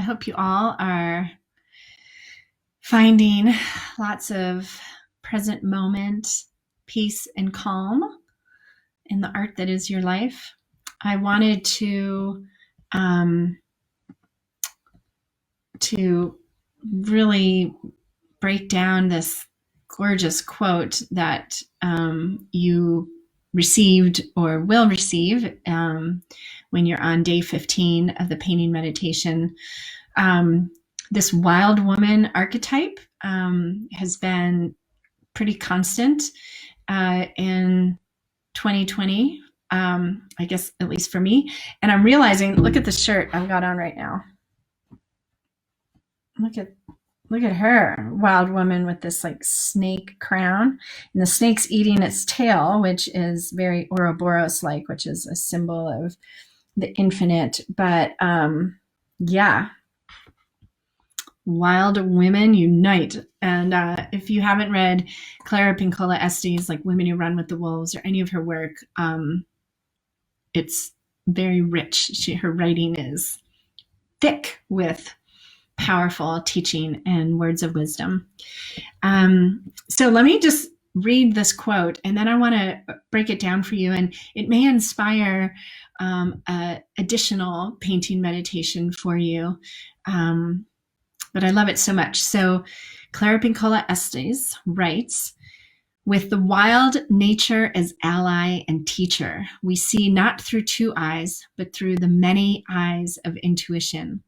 hope you all are finding lots of present moment, peace, and calm in the art that is your life. I wanted to really break down this gorgeous quote that you received or will receive when you're on day 15 of the painting meditation. This wild woman archetype has been pretty constant in 2020, I guess, at least for me. And I'm realizing, look at the shirt I've got on right now. Look at her, wild woman with this like snake crown, and the snake's eating its tail, which is very Ouroboros-like, which is a symbol of the infinite. But yeah, wild women unite. And if you haven't read Clara, Pinkola, Estes, like Women Who Run with the Wolves, or any of her work, it's very rich. Her writing is thick with powerful teaching and words of wisdom. So let me just read this quote, and then I want to break it down for you, and it may inspire additional painting meditation for you. But I love it so much. So Clara Pinkola Estes writes, "With the wild nature as ally and teacher, we see not through two eyes, but through the many eyes of intuition.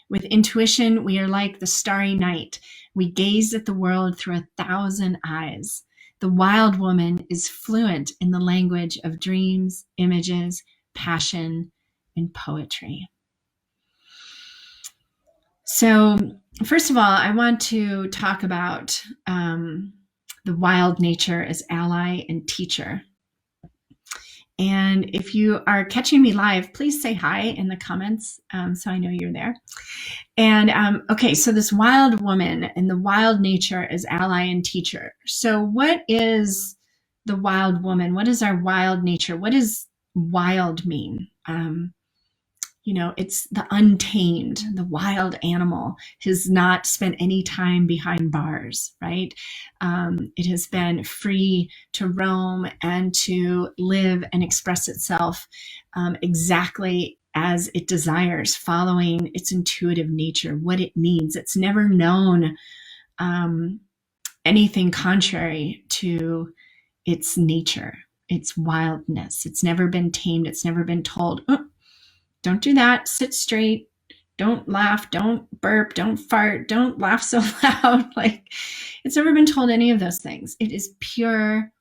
With intuition, we are like the starry night. We gaze at the world through 1,000 eyes. The wild woman is fluent in the language of dreams, images, passion, and poetry." So first of all, I want to talk about the wild nature as ally and teacher. And if you are catching me live, please say hi in the comments so I know you're there. And okay, so this wild woman and the wild nature as ally and teacher. So what is the wild woman? What is our wild nature? What does wild mean? It's the untamed, the wild animal has not spent any time behind bars, right? It has been free to roam and to live and express itself exactly as it desires, following its intuitive nature, what it needs. It's never known anything contrary to its nature, its wildness. It's never been tamed. It's never been told, "Oh, don't do that, sit straight, don't laugh, don't burp, don't fart, don't laugh so loud." Like, it's never been told any of those things. It is pure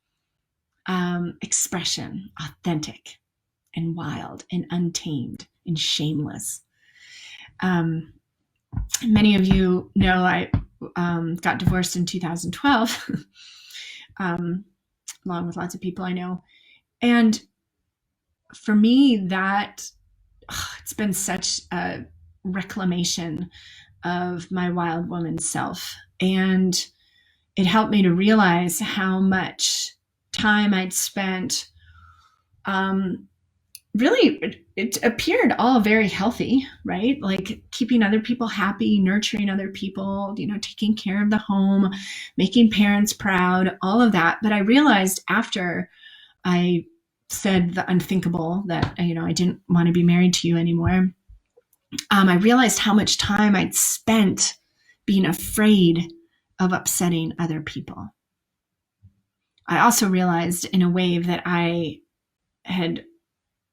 expression, authentic and wild and untamed and shameless. Many of you know I got divorced in 2012, along with lots of people I know. And for me, it's been such a reclamation of my wild woman self. And it helped me to realize how much time I'd spent. Really, it appeared all very healthy, right? Like keeping other people happy, nurturing other people, taking care of the home, making parents proud, all of that. But I realized after I said the unthinkable, that I didn't want to be married to you anymore, I realized how much time I'd spent being afraid of upsetting other people. I also realized in a wave that I had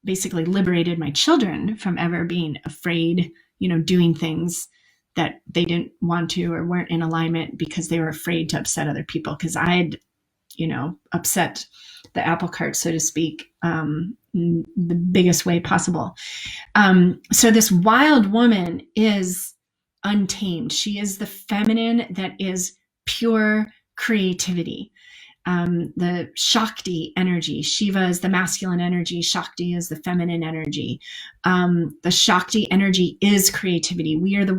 basically liberated my children from ever being afraid, doing things that they didn't want to or weren't in alignment because they were afraid to upset other people, because I'd upset the apple cart, so to speak, in the biggest way possible. So this wild woman is untamed. She is the feminine that is pure creativity. The Shakti energy. Shiva is the masculine energy. Shakti is the feminine energy. The Shakti energy is creativity. We are the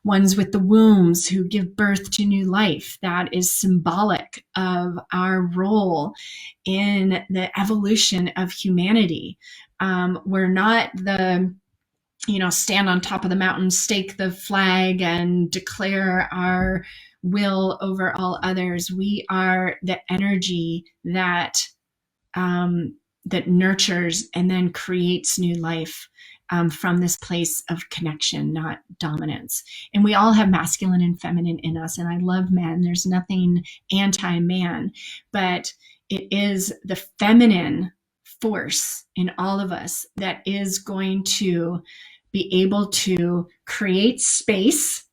ones with the wombs who give birth to new life. That is symbolic of our role in the evolution of humanity. We're not the stand on top of the mountain, stake the flag, and declare our will over all others. We are the energy that that nurtures and then creates new life from this place of connection, not dominance. And we all have masculine and feminine in us. And I love men. There's nothing anti-man, but it is the feminine force in all of us that is going to be able to create space,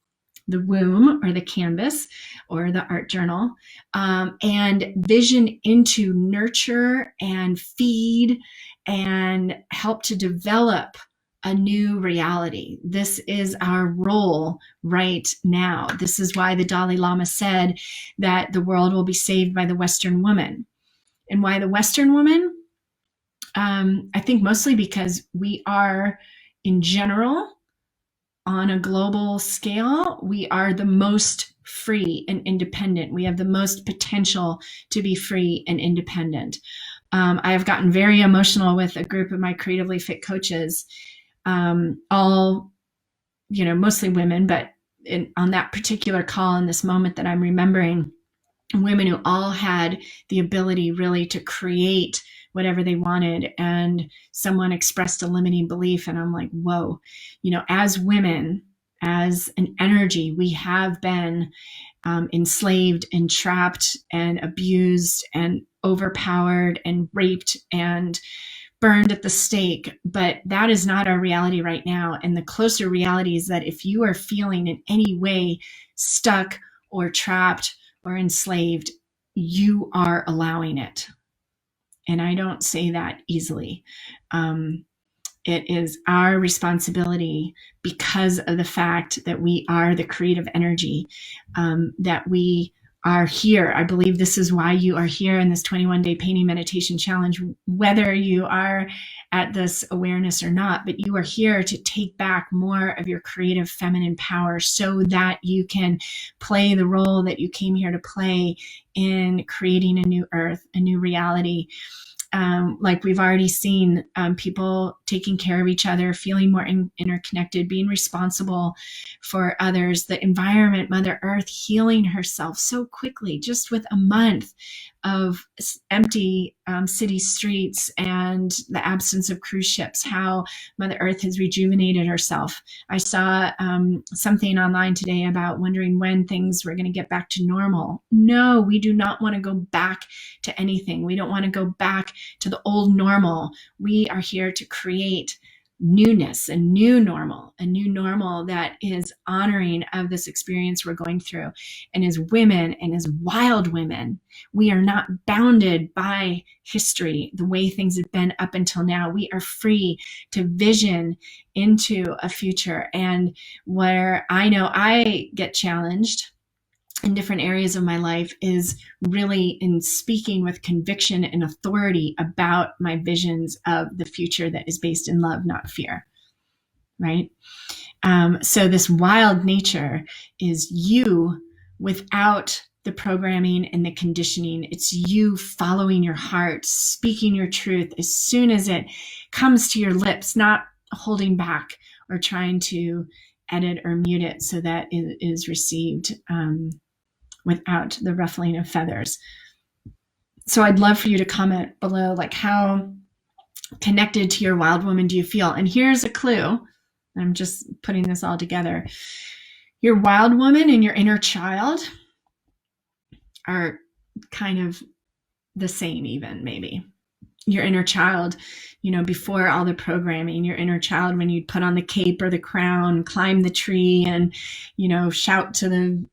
the womb or the canvas or the art journal, and vision into nurture and feed and help to develop a new reality. This is our role right now. This is why the Dalai Lama said that the world will be saved by the Western woman. And why the Western woman? I think mostly because we are, in general, on a global scale, we are the most free and independent. We have the most potential to be free and independent. I have gotten very emotional with a group of my creatively fit coaches, all, mostly women, but on that particular call in this moment that I'm remembering, women who all had the ability really to create whatever they wanted. And someone expressed a limiting belief. And I'm like, whoa, as women, as an energy, we have been enslaved and trapped and abused and overpowered and raped and burned at the stake. But that is not our reality right now. And the closer reality is that if you are feeling in any way stuck or trapped or enslaved, you are allowing it. And I don't say that easily. It is our responsibility, because of the fact that we are the creative energy, that we are here. I believe this is why you are here in this 21-day painting meditation challenge, whether you are at this awareness or not, but you are here to take back more of your creative feminine power so that you can play the role that you came here to play in creating a new earth, a new reality. Like we've already seen, people taking care of each other, feeling more interconnected, being responsible for others, the environment, Mother Earth healing herself so quickly, just with a month of empty city streets and the absence of cruise ships, how Mother Earth has rejuvenated herself. I saw something online today about wondering when things were going to get back to normal. No, we do not want to go back to anything. We don't want to go back to the old normal. We are here to create newness, a new normal that is honoring of this experience we're going through. And as women and as wild women, we are not bounded by history, the way things have been up until now. We are free to vision into a future. And where I know I get challenged in different areas of my life is really in speaking with conviction and authority about my visions of the future that is based in love, not fear, right? So this wild nature is you without the programming and the conditioning. It's you following your heart, speaking your truth as soon as it comes to your lips, not holding back or trying to edit or mute it so that it is received without the ruffling of feathers. So I'd love for you to comment below, like, how connected to your wild woman do you feel? And here's a clue. I'm just putting this all together. Your wild woman and your inner child are kind of the same, even maybe. Your inner child, before all the programming, your inner child, when you'd put on the cape or the crown, climb the tree and, shout to the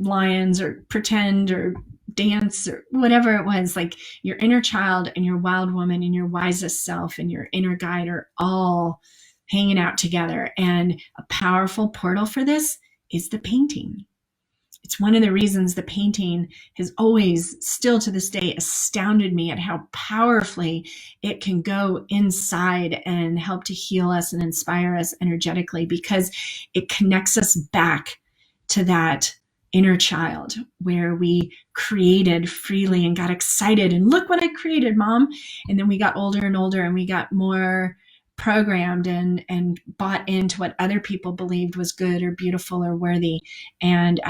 lions or pretend or dance or whatever it was, like your inner child and your wild woman and your wisest self and your inner guide are all hanging out together. And a powerful portal for this is the painting. It's one of the reasons the painting has always, still to this day, astounded me at how powerfully it can go inside and help to heal us and inspire us energetically, because it connects us back to that inner child where we created freely and got excited and look what I created, Mom. And then we got older and older and we got more programmed and bought into what other people believed was good or beautiful or worthy, and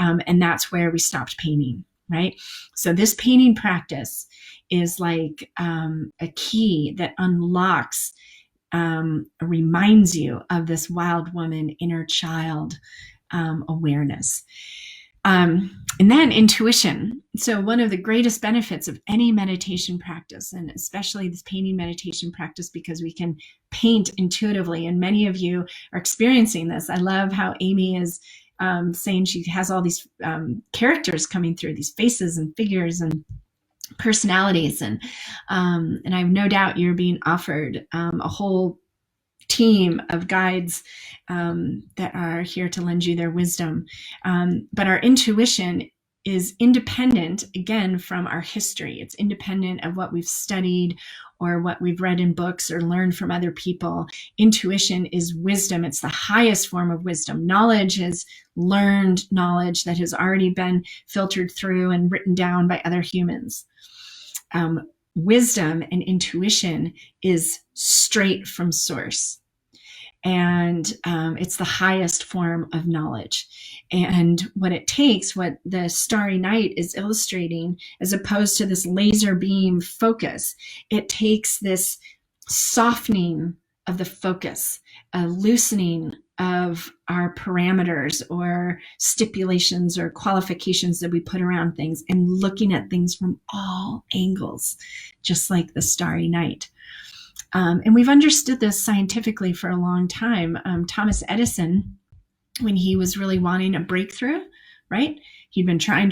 that's where we stopped painting, right? So this painting practice is like a key that unlocks, reminds you of this wild woman, inner child awareness. And then intuition. So one of the greatest benefits of any meditation practice, and especially this painting meditation practice, because we can paint intuitively, and many of you are experiencing this. I love how Amy is saying she has all these characters coming through, these faces and figures and personalities, and I have no doubt you're being offered a whole team of guides that are here to lend you their wisdom. But our intuition is independent, again, from our history. It's independent of what we've studied or what we've read in books or learned from other people. Intuition is wisdom. It's the highest form of wisdom. Knowledge is learned knowledge that has already been filtered through and written down by other humans. Wisdom and intuition is straight from source. And it's the highest form of knowledge. And what it takes, what the Starry Night is illustrating, as opposed to this laser beam focus, it takes this softening of the focus, a loosening of our parameters or stipulations or qualifications that we put around things, and looking at things from all angles, just like the Starry Night. And we've understood this scientifically for a long time. Thomas Edison, when he was really wanting a breakthrough, right? He'd been trying,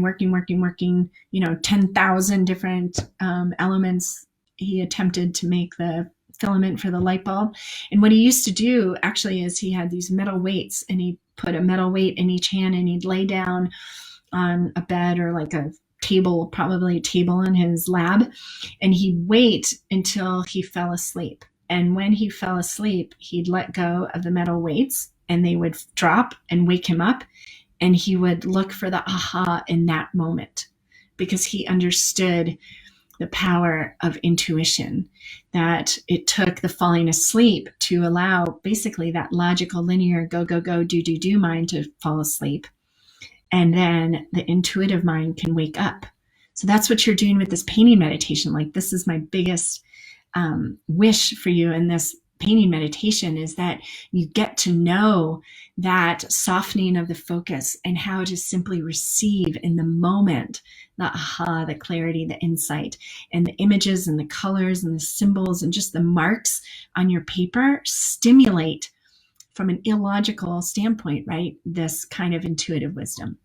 working, 10,000 different elements he attempted to make the filament for the light bulb. And what he used to do actually is he had these metal weights, and he put a metal weight in each hand, and he'd lay down on a bed or like a table, probably a table in his lab, and he'd wait until he fell asleep. And when he fell asleep, he'd let go of the metal weights, and they would drop and wake him up, and he would look for the aha in that moment, because he understood the power of intuition, that it took the falling asleep to allow basically that logical, linear, go, do mind to fall asleep. And then the intuitive mind can wake up. So that's what you're doing with this painting meditation. Like, this is my biggest wish for you in this painting meditation, is that you get to know that softening of the focus and how to simply receive in the moment the aha, the clarity, the insight, and the images and the colors and the symbols and just the marks on your paper stimulate, from an illogical standpoint, right, this kind of intuitive wisdom.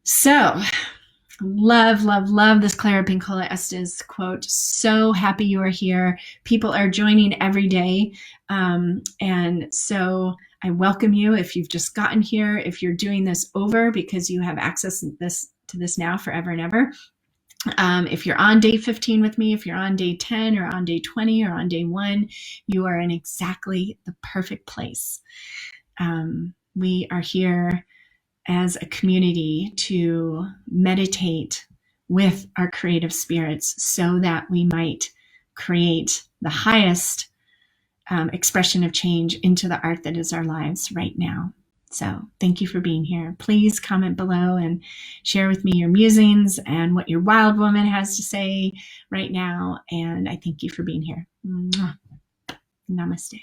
So love this Clara Pinkola Estes quote. So happy you are here. People are joining every day. And so I welcome you if you've just gotten here, if you're doing this over because you have access to this now forever and ever. If you're on day 15 with me, if you're on day 10 or on day 20 or on day 1, you are in exactly the perfect place. We are here as a community to meditate with our creative spirits so that we might create the highest expression of change into the art that is our lives right now. So thank you for being here. Please comment below and share with me your musings and what your wild woman has to say right now. And I thank you for being here. Namaste.